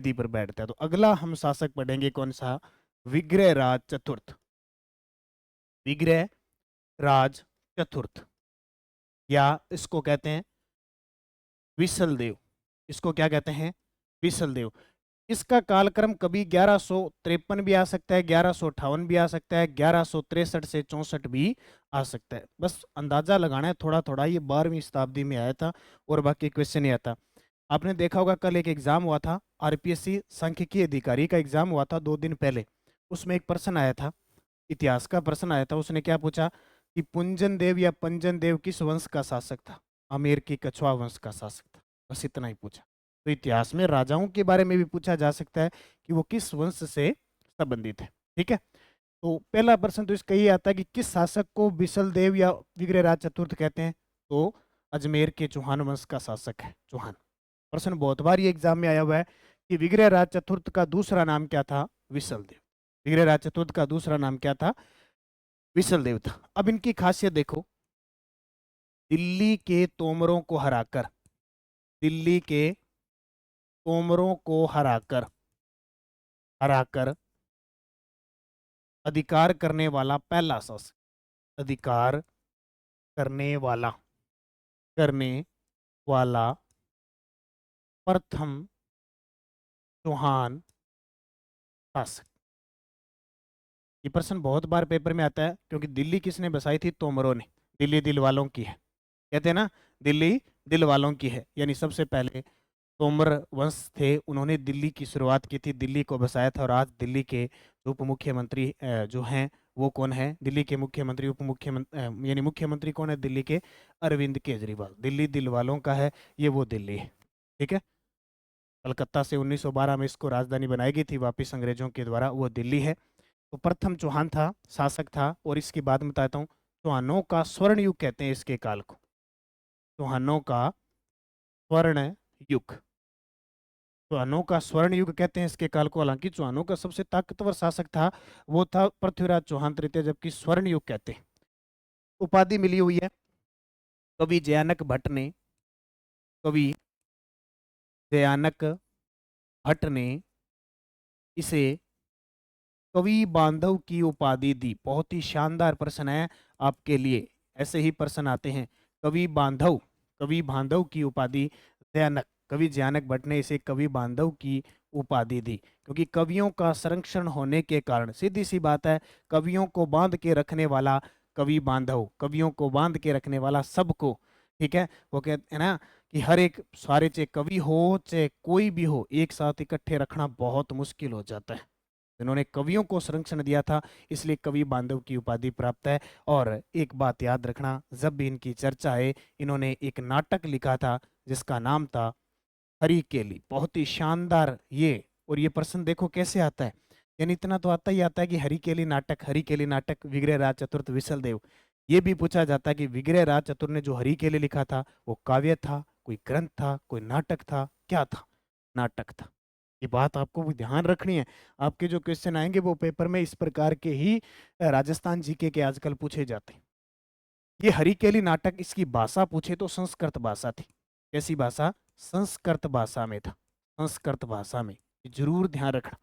गद्दी पर बैठता है। तो अगला हम शासक पढ़ेंगे कौन सा? विग्रह राज चतुर्थ। विग्रह राज चतुर्थ, या इसको कहते हैं विसल देव। इसको क्या कहते हैं? विसल देव। इसका कालक्रम कभी 1153 भी आ सकता है, 1158 भी आ सकता है, 1163 से 64 भी आ सकता है। बस अंदाजा लगाना है थोड़ा थोड़ा। ये 12वीं शताब्दी में आया था और बाकी क्वेश्चन नहीं आता। आपने देखा होगा कल एक एग्जाम हुआ था, आरपीएससी सांख्यिकी अधिकारी का एग्जाम हुआ था 2 दिन पहले। उसमें एक प्रश्न आया था, इतिहास का प्रश्न आया था। उसने क्या पूछा कि पुंजन देव या पंजन देव किस वंश का शासक था? आमेर की कछुआ वंश का शासक था। बस इतना ही पूछा। तो इतिहास में राजाओं के बारे में भी पूछा जा सकता है कि वो किस वंश से संबंधित है। ठीक है, तो पहला प्रश्न तो इसका ये आता है कि किस शासक को बिसल देव या विग्रहराज चतुर्थ कहते हैं? तो अजमेर के चौहान वंश का शासक है चौहान। प्रश्न बहुत बार ये एग्जाम में आया हुआ है कि विग्रहराज चतुर्थ का दूसरा नाम क्या था? विसल देव। विग्रहराज चतुर्थ का दूसरा नाम क्या था? विसल देव था। अब इनकी खासियत देखो, दिल्ली के तोमरों को हराकर, दिल्ली के तोमरों को हराकर हराकर अधिकार करने वाला पहला शासक, अधिकार करने वाला करने वाला प्रथम चौहान शासक। ये प्रश्न बहुत बार पेपर में आता है क्योंकि दिल्ली किसने बसाई थी? तोमरों ने। दिल्ली दिल वालों की है, कहते हैं ना, दिल्ली दिल वालों की है। यानी सबसे पहले तोमर वंश थे, उन्होंने दिल्ली की शुरुआत की थी, दिल्ली को बसाया था। और आज दिल्ली के उप मुख्यमंत्री जो हैं वो कौन है? दिल्ली के मुख्यमंत्री, उप मुख्यमंत्री यानी मुख्यमंत्री कौन है दिल्ली के? अरविंद केजरीवाल। दिल्ली दिल वालों का है, ये वो दिल्ली है। ठीक है, कलकत्ता से 1912 में इसको राजधानी बनाई गई थी वापिस अंग्रेजों के द्वारा, वो दिल्ली है। तो प्रथम चौहान था, शासक था। और इसकी बात बताता हूँ, चौहानों का स्वर्ण युग कहते हैं इसके काल को। चौहानों का स्वर्ण युग, चौहानों का स्वर्ण युग कहते हैं इसके काल को। हालांकि चौहानों का सबसे ताकतवर शासक था वो था पृथ्वीराज चौहान तृतीय, जबकि स्वर्ण युग कहते हैं। उपाधि मिली हुई है कवि जयानक भट्ट ने, कवि जयानक भट्ट ने इसे कवि बांधव की उपाधि दी। बहुत ही शानदार प्रश्न है आपके लिए, ऐसे ही प्रश्न आते हैं। कवि बांधव, कवि बांधव की उपाधि जयानक, कवि जयानक भट्ट ने इसे कवि बांधव की उपाधि दी, क्योंकि कवियों का संरक्षण होने के कारण। सीधी सी बात है, कवियों को बांध के रखने वाला कवि बांधव, कवियों को बांध के रखने वाला सबको। ठीक है, वो कहते हैं ना कि हर एक, सारे चाहे कवि हो चाहे कोई भी हो, एक साथ इकट्ठे रखना बहुत मुश्किल हो जाता है। इन्होंने कवियों को संरक्षण दिया था, इसलिए कवि बांधव की उपाधि प्राप्त है। और एक बात याद रखना, जब भी इनकी चर्चा है, इन्होंने एक नाटक लिखा था जिसका नाम था हरी केली। बहुत ही शानदार ये। और ये प्रश्न देखो कैसे आता है, यानी इतना तो आता ही आता है कि हरी केली नाटक, हरी केली नाटक, विग्रह राज चतुर्थ विसल देव। ये भी पूछा जाता है कि विग्रह राज चतुर्थ ने जो हरी केली लिखा था वो काव्य था, कोई ग्रंथ था, कोई नाटक था, क्या था? नाटक था। ये बात आपको भी ध्यान रखनी है। आपके जो क्वेश्चन आएंगे वो पेपर में इस प्रकार के ही राजस्थान जीके के आजकल पूछे जाते हैं। ये हरिकेली नाटक, इसकी भाषा पूछे तो संस्कृत भाषा थी। कैसी भाषा? संस्कृत भाषा में था, संस्कृत भाषा में। ये जरूर ध्यान रखना।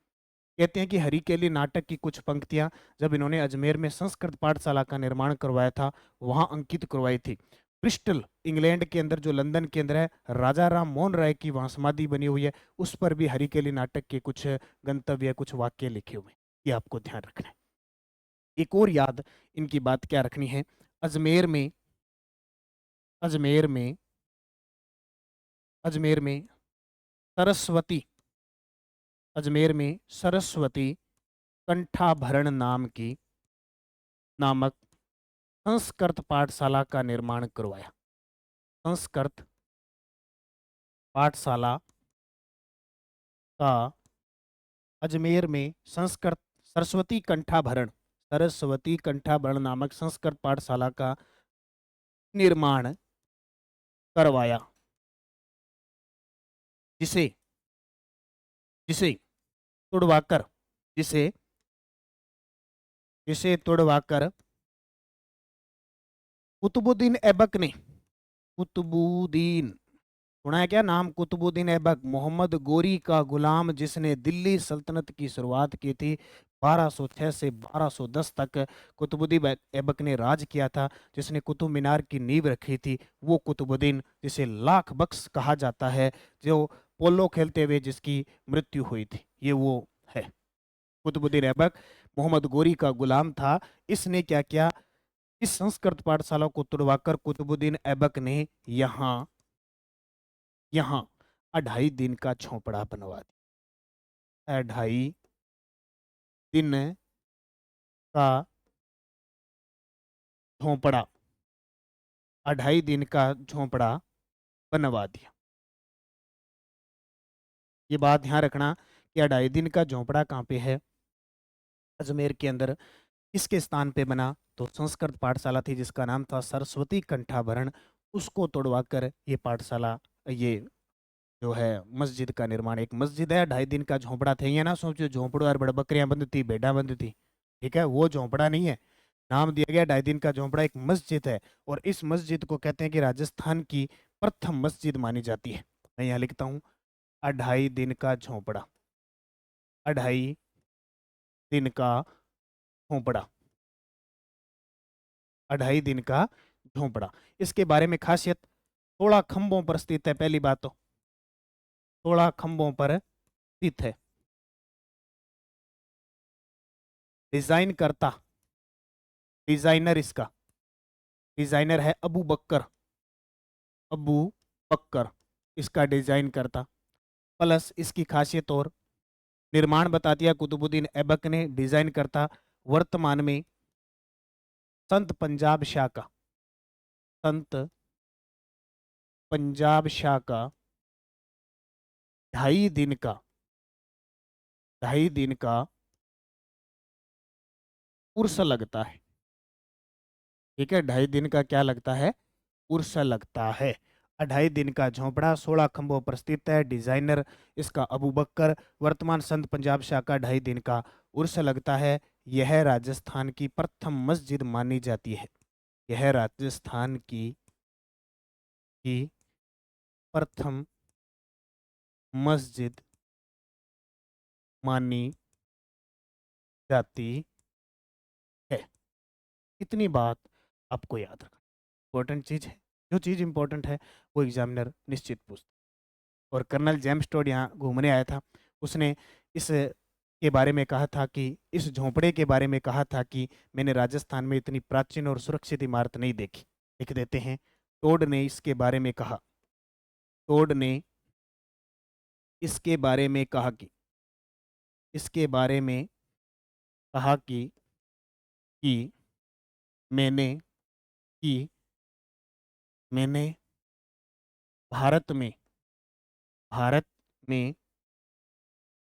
कहते हैं कि हरिकेली नाटक की कुछ पंक्तियां जब इन्होंने अजमेर में संस्कृत पाठशाला का निर्माण करवाया था वहां अंकित करवाई थी। ब्रिस्टल इंग्लैंड के अंदर, जो लंदन के अंदर है, राजा राम मोहन राय की वहां समाधि बनी हुई है, उस पर भी हरिकेली नाटक के कुछ गंतव्य, कुछ वाक्य लिखे हुए हैं। ये आपको ध्यान रखना है। एक और याद इनकी बात क्या रखनी है, अजमेर में, अजमेर में, अजमेर में सरस्वती, अजमेर में सरस्वती कंठाभरण नामक संस्कृत पाठशाला का निर्माण करवाया। संस्कृत पाठशाला का अजमेर में संस्कृत, सरस्वती कंठाभरण, सरस्वती कंठाभरण नामक संस्कृत पाठशाला का निर्माण करवाया, जिसे जिसे तुड़वाकर, जिसे जिसे तुड़वाकर कुतुबुद्दीन ऐबक ने, कुतुबुद्दीन सुना है क्या नाम? कुतुबुद्दीन ऐबक, मोहम्मद गोरी का गुलाम, जिसने दिल्ली सल्तनत की शुरुआत की थी। 1206 से 1210 तक कुतुबुद्दीन ऐबक ने राज किया था, जिसने कुतुब मीनार की नींव रखी थी। वो कुतुबुद्दीन जिसे लाख बख्श कहा जाता है, जो पोलो खेलते हुए जिसकी मृत्यु हुई थी, ये वो है। कुतुबुद्दीन ऐबक मोहम्मद गोरी का गुलाम था। इसने क्या किया? इस संस्कृत पाठशाला को तुड़वाकर कुतुबुद्दीन ऐबक ने यहाँ यहाँ 2.5 दिन का झोंपड़ा बनवा दिया। 2.5 दिन का झोंपड़ा, 2.5 दिन का झोंपड़ा बनवा दिया। ये बात ध्यान रखना कि 2.5 दिन का झोंपड़ा कहाँ पे है? अजमेर के अंदर। किसके स्थान पे बना? तो संस्कृत पाठशाला थी जिसका नाम था सरस्वती कंठाभरण, उसको तोड़वाकर ये पाठशाला, ये जो है मस्जिद का निर्माण। एक मस्जिद है, 2.5 दिन का झोंपड़ा थे। ये ना सोचो झोंपड़ों और बड़ बकरियां बंद थी, भेड़ा बंद थी, ठीक है, वो झोंपड़ा नहीं है। नाम दिया गया 2.5 दिन का झोंपड़ा, एक मस्जिद है। और इस मस्जिद को कहते हैं कि राजस्थान की प्रथम मस्जिद मानी जाती है। मैं यहाँ लिखता हूँ 2.5 दिन का झोंपड़ा, 2.5 दिन का झोंपड़ा, 2.5 दिन का झोंपड़ा। इसके बारे में खासियत, 16 खंभों पर स्थित है। पहली बात तो 16 खंभों पर स्थित है। डिजाइन करता, डिजाइनर इसका, डिजाइनर है अबू बकर, अबू बकर इसका डिजाइन करता। प्लस इसकी खासियत और निर्माण बता दिया कुतुबुद्दीन ऐबक ने, डिजाइन करता। वर्तमान में संत पंजाब शाह का, संत पंजाब शाह का 2.5 दिन का, 2.5 दिन का उर्स लगता है। ठीक है, 2.5 दिन का क्या लगता है? उर्स लगता है। 2.5 दिन का झोंपड़ा, 16 खंभों पर स्थित है, डिजाइनर इसका अबू बकर। वर्तमान संत पंजाब शाह का 2.5 दिन का उर्स लगता है। यह राजस्थान की प्रथम मस्जिद मानी जाती है। यह राजस्थान की प्रथम मस्जिद मानी जाती है। इतनी बात आपको याद रखना, इंपॉर्टेंट चीज है। जो चीज इंपॉर्टेंट है वो एग्जामिनर निश्चित पूछता है। और कर्नल जेम्स टोड यहाँ घूमने आया था, उसने इस के बारे में कहा था कि, इस झोंपड़े के बारे में कहा था कि मैंने राजस्थान में इतनी प्राचीन और सुरक्षित इमारत नहीं देखी। लिख देते हैं, टोड ने इसके बारे में कहा, टोड ने इसके बारे में कहा कि, इसके बारे में कहा कि मैंने कि मैंने भारत में, भारत में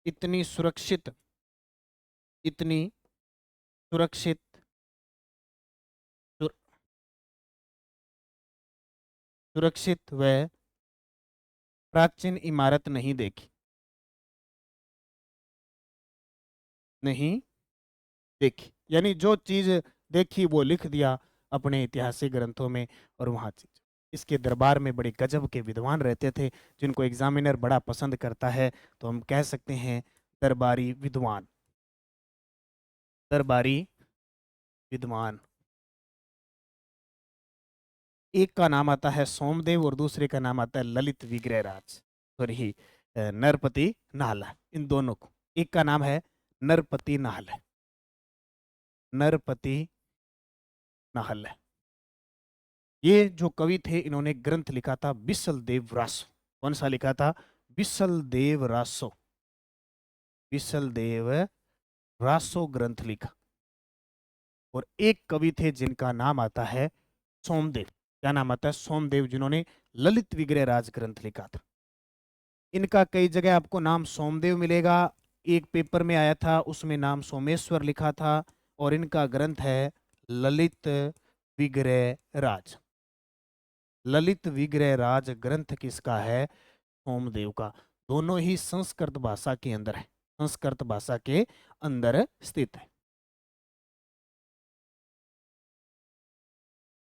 इतनी सुरक्षित, इतनी सुरक्षित, सुरक्षित व प्राचीन इमारत नहीं देखी, नहीं देखी। यानी जो चीज देखी वो लिख दिया अपने ऐतिहासिक ग्रंथों में। और वहाँ चीज, इसके दरबार में बड़े गजब के विद्वान रहते थे, जिनको एग्जामिनर बड़ा पसंद करता है। तो हम कह सकते हैं दरबारी विद्वान, दरबारी विद्वान। एक का नाम आता है सोमदेव और दूसरे का नाम आता है ललित विग्रहराज, सॉरी नरपति नाहला। इन दोनों को, एक का नाम है नरपति नाहला, नरपति नाहला। ये जो कवि थे, इन्होंने ग्रंथ लिखा था बिसल देव रासो। कौन सा लिखा था? बिसल देव रासो, बिसल देव रासो ग्रंथ लिखा। और एक कवि थे जिनका नाम आता है सोमदेव। क्या नाम आता है? सोमदेव, जिन्होंने ललित विग्रह राज ग्रंथ लिखा था। इनका कई जगह आपको नाम सोमदेव मिलेगा। एक पेपर में आया था, उसमें नाम सोमेश्वर लिखा था। और इनका ग्रंथ है ललित विग्रह राज। ललित विग्रह राज ग्रंथ किसका है? सोमदेव का। दोनों ही संस्कृत भाषा के अंदर है, संस्कृत भाषा के अंदर स्थित है।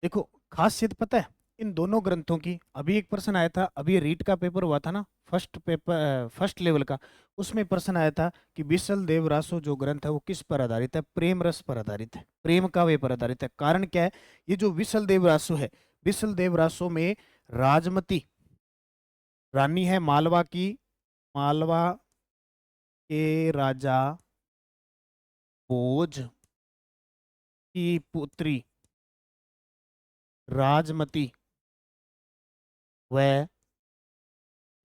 देखो खासियत पता है, इन दोनों ग्रंथों की, अभी एक प्रश्न आया था, अभी रीट का पेपर हुआ था ना, फर्स्ट पेपर, फर्स्ट लेवल का, उसमें प्रश्न आया था कि बिसल देव रासो जो ग्रंथ है वो किस पर आधारित है? प्रेम रस पर आधारित है, प्रेम काव्य पर आधारित है। कारण क्या है? ये जो विसल देव रासो है, विसल देव रासो में राजमती रानी है मालवा की, मालवा के राजा भोज की पुत्री राजमती व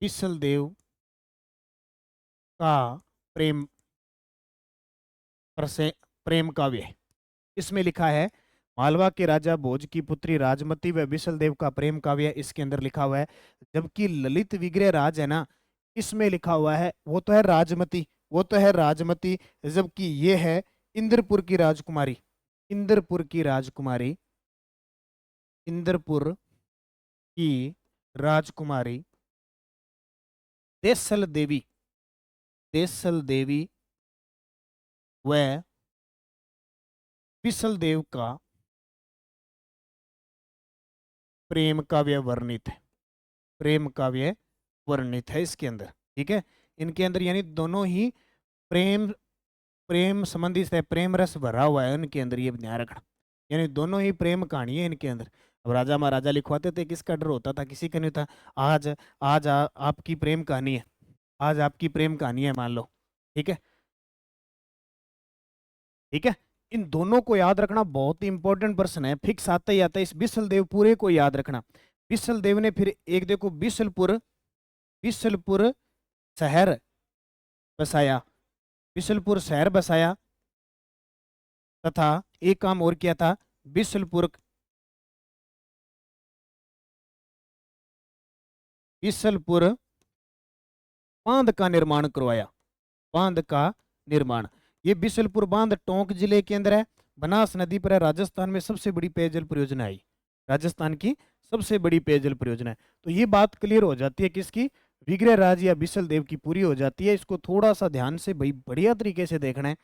बिसल देव का प्रेम प्रसे प्रेम काव्य है। इसमें लिखा है मालवा के राजा भोज की पुत्री राजमती व बिसल देव का प्रेम काव्य, इसके अंदर लिखा हुआ है। जबकि ललित विग्रह राज है ना, इसमें लिखा हुआ है वो तो है राजमती, वो तो है राजमती, जबकि ये है इंद्रपुर की राजकुमारी, इंद्रपुर की राजकुमारी, इंद्रपुर की राजकुमारी देसल देवी, देसल देवी व बिसल देव का प्रेम काव्य वर्णित है, प्रेम काव्य वर्णित है इसके अंदर। ठीक है, इनके अंदर यानी दोनों ही प्रेम, प्रेम संबंधित है, प्रेम रस भरा हुआ है इनके अंदर, ये ध्यान रखना। यानी दोनों ही प्रेम कहानी है इनके अंदर। अब राजा महाराजा लिखवाते थे, किसका डर होता था? किसी का नहीं था। आज आज आपकी प्रेम कहानी है, आज आपकी प्रेम कहानी है मान लो, ठीक है, ठीक है। इन दोनों को याद रखना बहुत ही इंपॉर्टेंट प्रश्न है, फिक्स आता ही आता है। इस बिसल देव पूरे को याद रखना। बिसल देव ने फिर एक देखो बिसलपुर, बिसलपुर शहर बसाया, बिसलपुर शहर बसाया, तथा एक काम और किया था, बिसलपुर, बिसलपुर बांध का निर्माण करवाया, बांध का निर्माण। ये बिसलपुर बांध टोंक जिले के अंदर है, बनास नदी पर है, राजस्थान में सबसे बड़ी पेयजल परियोजना है, राजस्थान की सबसे बड़ी पेयजल परियोजना है। तो ये बात क्लियर हो जाती है किसकी? विग्रह राज या बिसल देव की पूरी हो जाती है। इसको थोड़ा सा ध्यान से भाई बढ़िया तरीके से देखना है।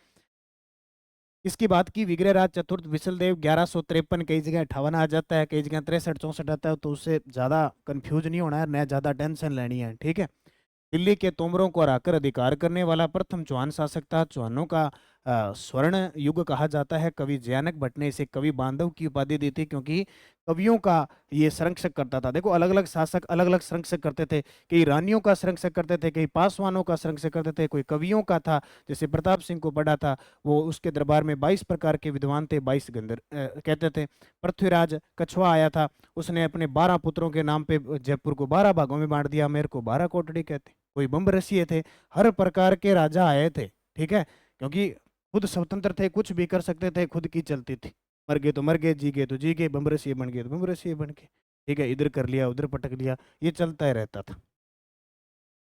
इसकी बात की विग्रह राज चतुर्थ बिसल देव 1153, कई जगह 58 आ जाता है, कई जगह 63 64 आता है, तो उससे ज्यादा कंफ्यूज नहीं होना है, न ज्यादा टेंशन लेनी है। ठीक है, दिल्ली के तोमरों को हराकर अधिकार करने वाला प्रथम चौहान शासक था। चौहानों का स्वर्ण युग कहा जाता है। कवि जयानक भट्ट ने इसे कवि बांधव की उपाधि दी थी, क्योंकि कवियों का ये संरक्षक करता था। देखो अलग अलग शासक अलग अलग संरक्षक करते थे, कई रानियों का संरक्षक करते थे, कई पासवानों का संरक्षक करते थे, कोई कवियों का था। जैसे प्रताप सिंह को पढ़ा था, वो उसके दरबार में 22 प्रकार के विद्वान थे, 22 गंधर्व कहते थे। पृथ्वीराज कछुआ आया था, उसने अपने 12 पुत्रों के नाम पे जयपुर को 12 भागों में बांट दिया, मेरे को 12 कोटड़ी कहते। कोई बम्ब रसिए थे, हर प्रकार के राजा आए थे। ठीक है, क्योंकि खुद स्वतंत्र थे, कुछ भी कर सकते थे, खुद की चलती थी। मर गए तो मर गए, जी गए तो जी गए, बम्ब रसिए बन गए तो बम्ब रसिए बन गए। ठीक है, इधर कर लिया उधर पटक लिया, ये चलता ही रहता था,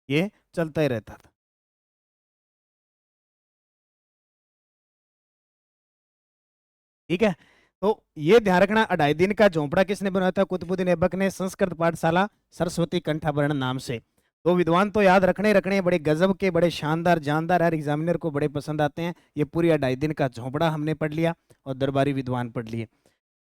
ये चलता ही रहता था। ठीक है, तो ये ध्यान रखना। 2.5 दिन का झोंपड़ा किसने बनाया था? कुतुबुद्दीन ऐबक ने, संस्कृत पाठशाला सरस्वती कंठाभरण नाम से। तो विद्वान तो याद रखने रखने हैं, बड़े गजब के, बड़े शानदार जानदार, हर एग्जामिनर को बड़े पसंद आते हैं। ये पूरी 2.5 दिन का झोंपड़ा हमने पढ़ लिया और दरबारी विद्वान पढ़ लिए।